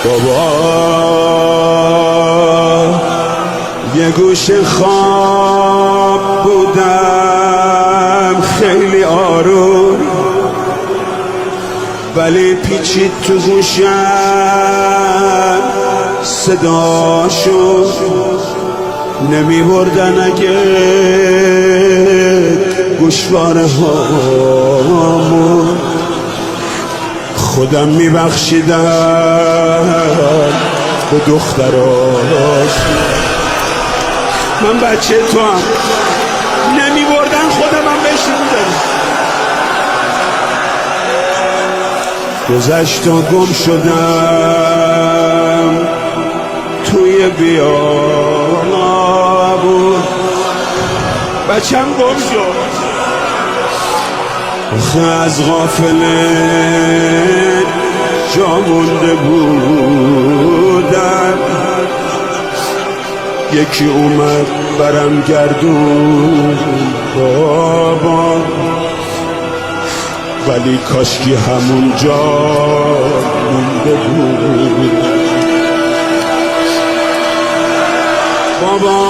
بابا یه گوشه خواب بودم خیلی آروم، ولی پیچید تو گوشم صداشو نمیبردن اگه گوشواره هامون خودم میبخشیدم به دختراش. من بچه تو هم نمیبردن خودم هم بشیدم. گذشت و گم شدم توی بیابون، بچم گم شد. آخه از غافله جا مونده بودم، یکی اومد برم گردون بابا، ولی کاشکی همون جا مونده بود. بابا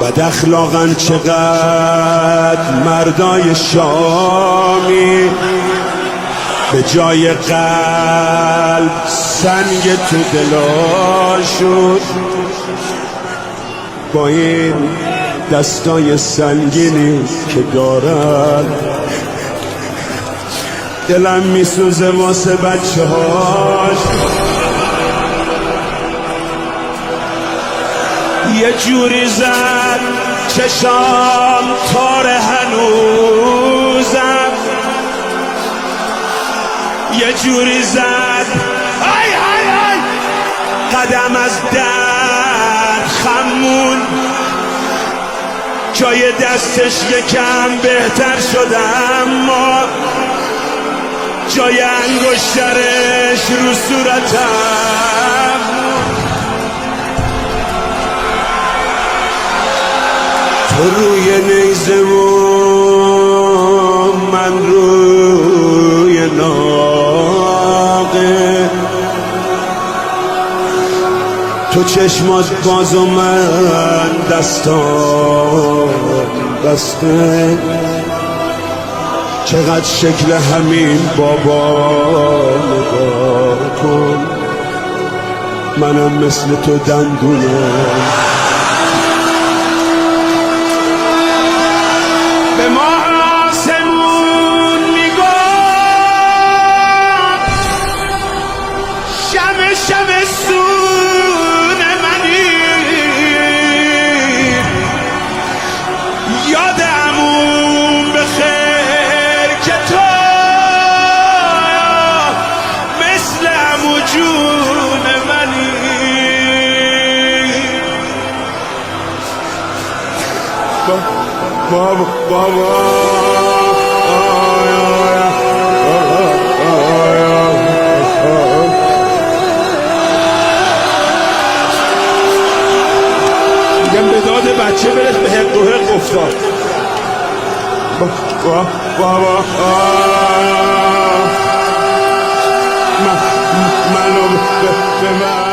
بد اخلاقن چقدر مردای شامی، به جای قلب سنگ تو دلاشون، با این دستای سنگینی که دارن دلم میسوزه واسه بچه هاش. یه جوری زد چشام تار هنوزم، یه جوری زد ای ای ای قدم از درد خمون، جای دستش یکم بهتر شد اما جای انگشترش رو صورتم. تو روی نیزمون من روی ناقه، تو چشمات باز و من دستان بسته. چقدر شکل همین بابا نگاه کن، منم مثل تو دندونم. به ما آسمون میگفت شمع شمع سون منی، یاد عموم بخیر که تو مثل عمو جون منی. بابا بابا میگم به داد بچه برس به حق و حق افتاد. بابا منو به من